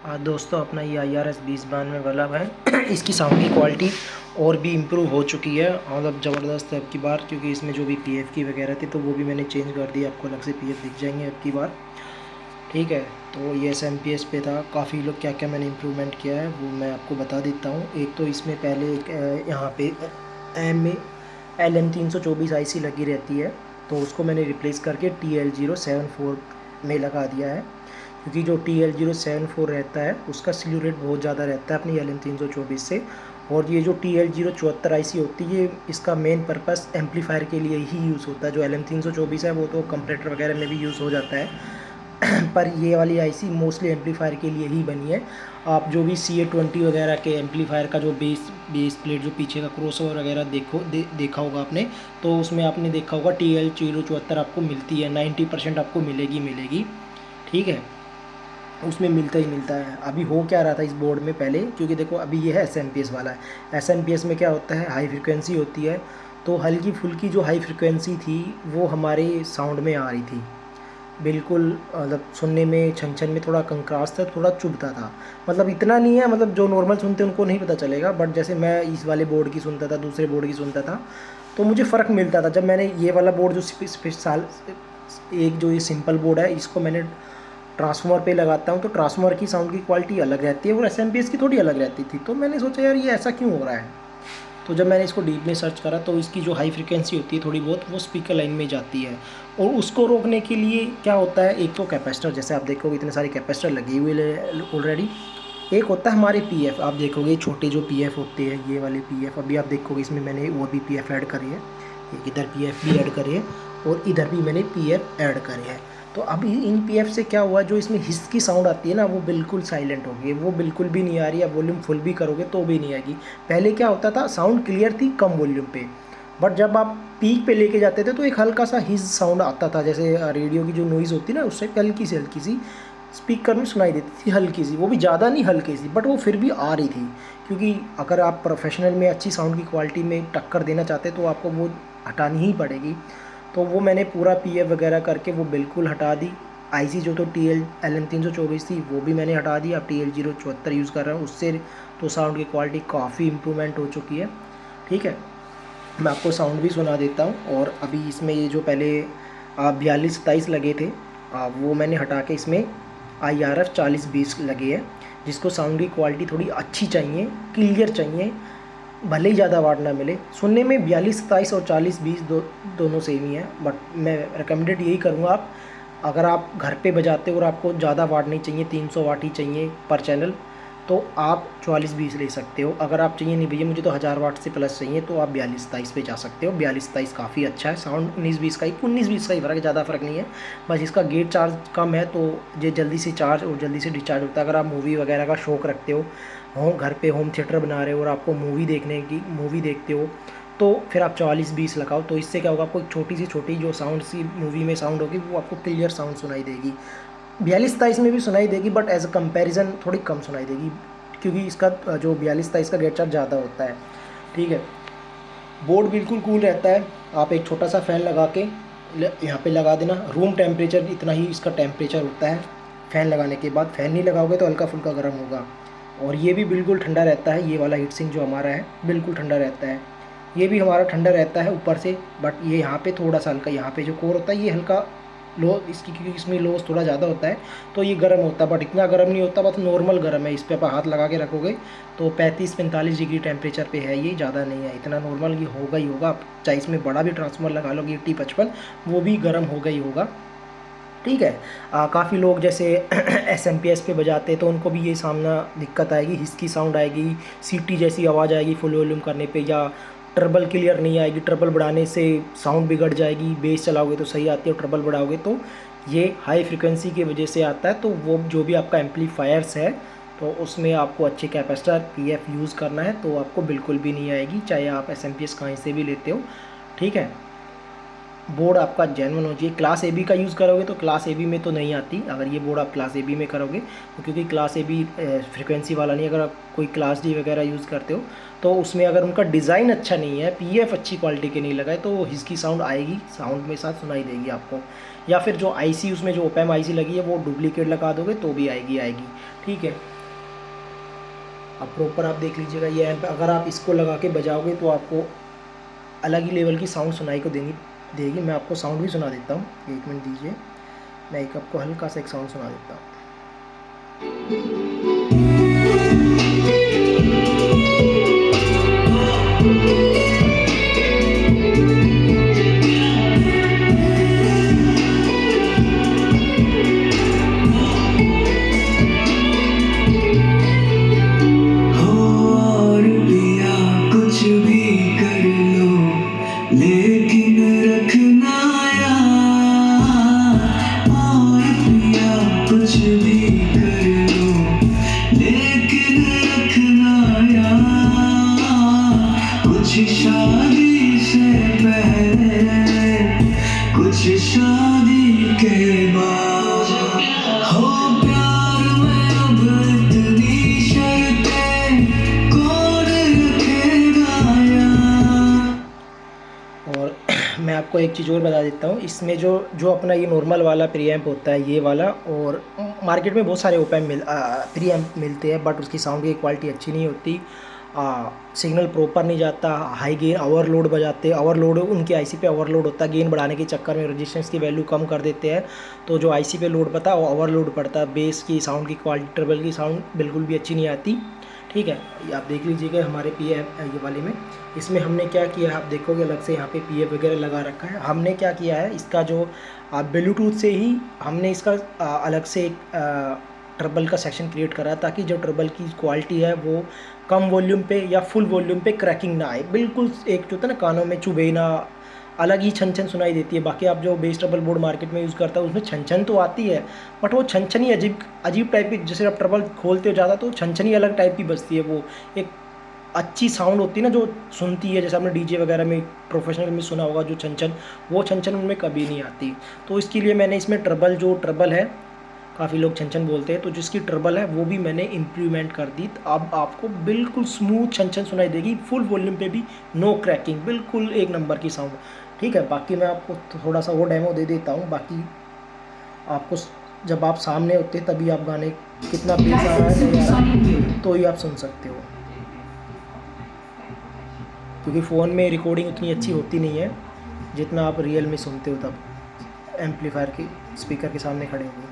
दोस्तों अपना ये IRS 2092 वाला है इसकी साउंड की क्वालिटी और भी इम्प्रूव हो चुकी है, मतलब ज़बरदस्त है अब की बार, क्योंकि इसमें जो भी PF की वगैरह थी तो वो भी मैंने चेंज कर दी। आपको अलग से PF दिख जाएंगे अब की बार। ठीक है, तो ये SMPS पे था। काफ़ी लोग क्या क्या मैंने इम्प्रूवमेंट किया है वो मैं आपको बता देता हूँ। एक तो इसमें पहले एक यहाँ पे LM324 IC लगी रहती है, तो उसको मैंने रिप्लेस करके TL074 में लगा दिया है, क्योंकि जो TL074 रहता है उसका स्लू रेट बहुत ज़्यादा रहता है अपनी LM324 से। और ये जो TL074 IC होती है, इसका मेन पर्पस एम्पलीफायर के लिए ही यूज़ होता है। जो LM324 है वो तो कंपरेटर वगैरह में भी यूज़ हो जाता है पर ये वाली IC मोस्टली एम्पलीफायर के लिए ही बनी है। आप जो भी CA20 वगैरह के एम्पलीफायर का जो बेस प्लेट जो पीछे का क्रॉसओवर वगैरह देखा होगा आपने, तो उसमें आपने देखा होगा TL074 आपको मिलती है, 90% आपको मिलेगी। ठीक है, उसमें मिलता ही मिलता है। अभी हो क्या रहा था इस बोर्ड में पहले, क्योंकि देखो अभी ये है SMPS वाला है। SMPS में क्या होता है, हाई फ्रिक्वेंसी होती है, तो हल्की फुल्की जो हाई फ्रिक्वेंसी थी वो हमारे साउंड में आ रही थी, बिल्कुल मतलब सुनने में छन छन में थोड़ा कंट्रास्ट था, थोड़ा चुभता था। मतलब इतना नहीं है, मतलब जो नॉर्मल सुनते हैं उनको नहीं पता चलेगा, बट जैसे मैं इस वाले बोर्ड की सुनता था, दूसरे बोर्ड की सुनता था, तो मुझे फ़र्क मिलता था। जब मैंने ये वाला बोर्ड जो ये सिंपल बोर्ड है, इसको मैंने ट्रांसफॉर्मर पे लगाता हूँ, तो ट्रांसफॉर्मर की साउंड की क्वालिटी अलग रहती है और SMPS की थोड़ी अलग रहती थी। तो मैंने सोचा यार ये ऐसा क्यों हो रहा है। तो जब मैंने इसको डीप में सर्च करा तो इसकी जो हाई फ्रिक्वेंसी होती है थोड़ी बहुत, वो स्पीकर लाइन में जाती है, और उसको रोकने के लिए क्या होता है, एक तो कैपेसिटर, जैसे आप देखोगे इतने सारे कैपेसिटर लगे हुए ऑलरेडी। एक होता है हमारे PF, आप देखोगे छोटे जो PF होते हैं, ये वाले PF, अभी आप देखोगे इसमें मैंने वो भी PF ऐड करी है, एक इधर PF भी ऐड करी है और इधर भी मैंने PF ऐड करे है। तो अभी इन PF से क्या हुआ, जो इसमें हिस की साउंड आती है ना, वो बिल्कुल साइलेंट हो गई, वो बिल्कुल भी नहीं आ रही है। वॉल्यूम फुल भी करोगे तो भी नहीं आएगी। पहले क्या होता था, साउंड क्लियर थी कम वॉल्यूम पे, बट जब आप पीक पे लेके जाते थे तो एक हल्का सा हिज साउंड आता था, जैसे रेडियो की जो नॉइज़ होती है ना, उससे हल्की सी स्पीकर में सुनाई देती थी, हल्की सी, वो भी ज़्यादा नहीं हल्की सी, बट वो फिर भी आ रही थी। क्योंकि अगर आप प्रोफेशनल में अच्छी साउंड की क्वालिटी में टक्कर देना चाहते तो आपको वो हटानी ही पड़ेगी। तो वो मैंने पूरा PF वगैरह करके वो बिल्कुल हटा दी। IC जो तो LM324 थी वो भी मैंने हटा दी, अब TL074 यूज़ कर रहा हूँ, उससे तो साउंड की क्वालिटी काफ़ी इम्प्रूवमेंट हो चुकी है। ठीक है, मैं आपको साउंड भी सुना देता हूँ। और अभी इसमें ये जो पहले 42-27 लगे थे, वो मैंने हटा के इसमें IRF 40-20 लगे हैं, जिसको साउंड की क्वालिटी थोड़ी अच्छी चाहिए, क्लियर चाहिए, भले ही ज़्यादा वाट ना मिले। सुनने में 42-27 और 40-20 दोनों सेम ही है, बट मैं रिकमेंडेड यही करूँगा, आप अगर आप घर पे बजाते हो और आपको ज़्यादा वाट नहीं चाहिए, 300 वाट ही चाहिए पर चैनल, तो आप 44-20 ले सकते हो। अगर आप चाहिए नहीं भैया मुझे तो 1000 वाट से प्लस चाहिए, तो आप 42-27 पे जा सकते हो। 42-27 काफ़ी अच्छा है साउंड। 19-20 का ही, 19-20 का ही फ़र्क है, ज़्यादा फ़र्क नहीं है। बस इसका गेट चार्ज कम है, तो ये जल्दी से चार्ज और जल्दी से डिस्चार्ज होता है। अगर आप मूवी वगैरह का शौक़ रखते हो, घर पे होम थिएटर बना रहे हो और आपको मूवी देखते हो, तो फिर आप 44-20 लगाओ। तो इससे क्या होगा, आपको छोटी सी जो साउंड सी मूवी में साउंड होगी वो आपको क्लियर साउंड सुनाई देगी। 42-27 में भी सुनाई देगी, बट एज अ कंपैरिजन थोड़ी कम सुनाई देगी, क्योंकि इसका जो 42-27 का गेट चार्ज ज़्यादा होता है। ठीक है, बोर्ड बिल्कुल कूल रहता है। आप एक छोटा सा फ़ैन लगा के यहाँ पे लगा देना, रूम टेम्परेचर इतना ही इसका टेम्परेचर होता है। फ़ैन लगाने के बाद, फ़ैन नहीं लगाओगे तो हल्का फुल्का गर्म होगा। और ये भी बिल्कुल ठंडा रहता है, ये वाला हीट सिंक जो हमारा है बिल्कुल ठंडा रहता है। ये भी हमारा ठंडा रहता है ऊपर से, बट ये यहाँ पे थोड़ा सा हल्का, यहाँ पे जो कोर होता है ये हल्का लो इसकी, क्योंकि इसमें लॉस थोड़ा ज़्यादा होता है तो ये गर्म होता है, बट इतना गर्म नहीं होता, बस नॉर्मल गर्म है। इस पर आप हाथ लगा के रखोगे तो 35-45 डिग्री टेम्परेचर पे है, ये ज़्यादा नहीं है, इतना नॉर्मल ये होगा ही होगा। आप चाहे इसमें बड़ा भी ट्रांसफार्मर लगा लोगे 80-55, वो भी गर्म होगा ही होगा। ठीक है, काफ़ी लोग जैसे SMPS पे बजाते हैं तो उनको भी ये सामना दिक्कत आएगी, हिसकी साउंड आएगी, सीटी जैसी आवाज़ आएगी फुल वॉल्यूम करने पे, या ट्रबल क्लियर नहीं आएगी, ट्रबल बढ़ाने से साउंड बिगड़ जाएगी। बेस चलाओगे तो सही आती है और ट्रबल बढ़ाओगे तो ये हाई फ्रिक्वेंसी की वजह से आता है। तो वो जो भी आपका एम्पलीफायर्स है तो उसमें आपको अच्छे कैपेसिटर PF यूज़ करना है, तो आपको बिल्कुल भी नहीं आएगी, चाहे आप SMPS कहीं से भी लेते हो। ठीक है, बोर्ड आपका जेन्युइन हो चाहिए। क्लास AB का यूज़ करोगे तो क्लास AB में तो नहीं आती, अगर ये बोर्ड आप क्लास AB में करोगे तो, क्योंकि क्लास AB फ्रिक्वेंसी वाला नहीं। अगर आप कोई क्लास D वगैरह यूज़ करते हो तो उसमें अगर उनका डिज़ाइन अच्छा नहीं है, PF अच्छी क्वालिटी के नहीं लगाए, तो इसकी साउंड आएगी, साउंड में साथ सुनाई देगी आपको। या फिर जो IC उसमें जो OPAM IC लगी है वो डुप्लीकेट लगा दोगे तो भी आएगी। ठीक है, अब प्रॉपर आप देख लीजिएगा ये एम्प, अगर आप इसको लगा के बजाओगे तो आपको अलग ही लेवल की साउंड सुनाई को देगी। मैं आपको साउंड भी सुना देता हूँ, 1 मिनट दीजिए, मैं एक आपको हल्का सा एक साउंड सुना देता हूँ। लेकिन रखना यार, और पिया कुछ भी कर लो, लेकिन रखना यार, कुछ शादी से पहले, कुछ शादी के बाद, हो प्यार में अब इतनी शर्तें कौन रखेगा यार। और मैं आपको एक चीज़ और बता देता हूँ, इसमें जो अपना ये नॉर्मल वाला प्रीएम्प होता है ये वाला, और मार्केट में बहुत सारे ओपैम्प प्रीएम्प मिलते हैं, बट उसकी साउंड की क्वालिटी अच्छी नहीं होती, सिग्नल प्रॉपर नहीं जाता, हाई गेन ओवरलोड बजाते, ओवरलोड उनकी आईसी पे ओवरलोड होता है, गेन बढ़ाने के चक्कर में रेजिस्टेंस की वैल्यू कम कर देते हैं, तो जो आईसी पे लोड पड़ता है वो ओवरलोड पड़ता है, बेस की साउंड की क्वालिटी, ट्रबल की साउंड बिल्कुल भी अच्छी नहीं आती। ठीक है, आप देख लीजिएगा हमारे पीएफ ये वाले में, इसमें हमने क्या किया है, आप देखोगे अलग से यहाँ पे पीएफ वगैरह लगा रखा है। हमने क्या किया है, इसका जो ब्लूटूथ से ही हमने इसका अलग से एक ट्रबल का सेक्शन क्रिएट करा, ताकि जो ट्रबल की क्वालिटी है वो कम वॉल्यूम पे या फुल वॉल्यूम पे क्रैकिंग ना आए, बिल्कुल एक जो होता है ना कानों में चुभे ना, अलग ही छन छन सुनाई देती है। बाकी आप जो बेस ट्रबल बोर्ड मार्केट में यूज़ करता है उसमें छन छन तो आती है, बट वो छन छन ही अजीब टाइप की, जैसे आप ट्रबल खोलते हो ज़्यादा तो छन छन ही अलग टाइप की बजती है। वो एक अच्छी साउंड होती है ना जो सुनती है, जैसे आपने डीजे वगैरह में प्रोफेशनल में सुना होगा जो छन छन, वो छन छन उनमें कभी नहीं आती। तो इसके लिए मैंने इसमें ट्रबल है, काफ़ी लोग छन छन बोलते हैं, तो जिसकी ट्रबल है वो भी मैंने इम्प्लीमेंट कर दी। तो अब आपको बिल्कुल स्मूथ छन छन सुनाई देगी, फुल वॉल्यूम पे भी नो क्रैकिंग, बिल्कुल एक नंबर की साउंड। ठीक है, बाकी मैं आपको थोड़ा सा वो डेमो दे देता हूँ। बाकी आपको जब आप सामने होते तभी आप गाने कितना बेस आ रहा है नहीं आ रहा है तो ही आप सुन सकते हो, क्योंकि फ़ोन में रिकॉर्डिंग उतनी अच्छी होती नहीं है जितना आप रियल में सुनते हो तब एम्पलीफायर के स्पीकर के सामने खड़े हुए।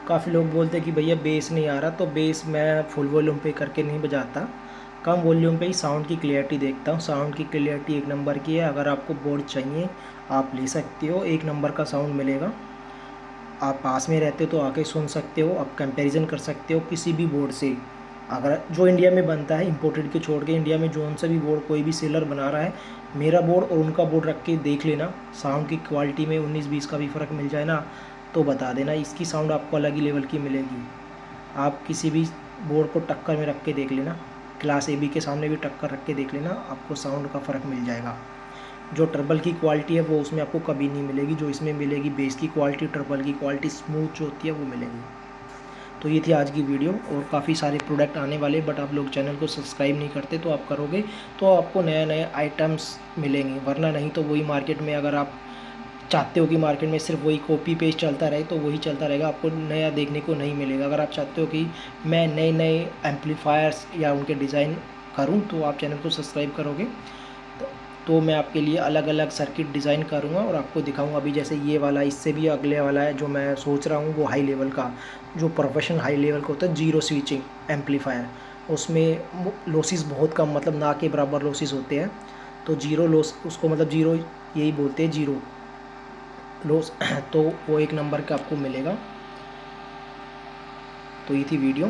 काफ़ी लोग बोलते हैं कि भैया बेस नहीं आ रहा, तो बेस मैं फुल वॉल्यूम पे करके नहीं बजाता, कम वॉल्यूम पे ही साउंड की क्लियरिटी देखता हूँ। साउंड की क्लियरिटी एक नंबर की है, अगर आपको बोर्ड चाहिए आप ले सकते हो, एक नंबर का साउंड मिलेगा। आप पास में रहते हो तो आके सुन सकते हो, आप कंपैरिजन कर सकते हो किसी भी बोर्ड से, अगर जो इंडिया में बनता है, इंपोर्टेड के छोड़ के इंडिया में जो सा भी बोर्ड कोई भी सेलर बना रहा है, मेरा बोर्ड और उनका बोर्ड रख के देख लेना, साउंड की क्वालिटी में 19-20 का भी फ़र्क मिल जाए ना तो बता देना, इसकी साउंड आपको अलग ही लेवल की मिलेगी। आप किसी भी बोर्ड को टक्कर में रख के देख लेना, क्लास AB के सामने भी टक्कर रख के देख लेना, आपको साउंड का फ़र्क मिल जाएगा। जो ट्रबल की क्वालिटी है वो उसमें आपको कभी नहीं मिलेगी, जो इसमें मिलेगी बेस की क्वालिटी, ट्रबल की क्वालिटी स्मूथ जो होती है वो मिलेगी। तो ये थी आज की वीडियो, और काफ़ी सारे प्रोडक्ट आने वाले, बट आप लोग चैनल को सब्सक्राइब नहीं करते, तो आप करोगे तो आपको नए नए आइटम्स मिलेंगे, वरना नहीं तो वही मार्केट में, अगर आप चाहते हो कि मार्केट में सिर्फ वही कॉपी पेस्ट चलता रहे तो वही चलता रहेगा, आपको नया देखने को नहीं मिलेगा। अगर आप चाहते हो कि मैं नए नए एम्पलीफायर्स या उनके डिज़ाइन करूं तो आप चैनल को सब्सक्राइब करोगे तो मैं आपके लिए अलग अलग सर्किट डिज़ाइन करूंगा और आपको दिखाऊंगा। अभी जैसे ये वाला, इससे भी अगले वाला है जो मैं सोच रहा हूँ, वो हाई लेवल का, जो प्रोफेशनल हाई लेवल का होता है, जीरो स्विचिंग एम्पलीफायर, उसमें लॉसेस बहुत कम, मतलब ना के बराबर लॉसेस होते हैं, तो जीरो लॉस उसको, मतलब जीरो यही बोलते हैं, जीरो लॉस, तो वो एक नंबर का आपको मिलेगा। तो ये थी वीडियो।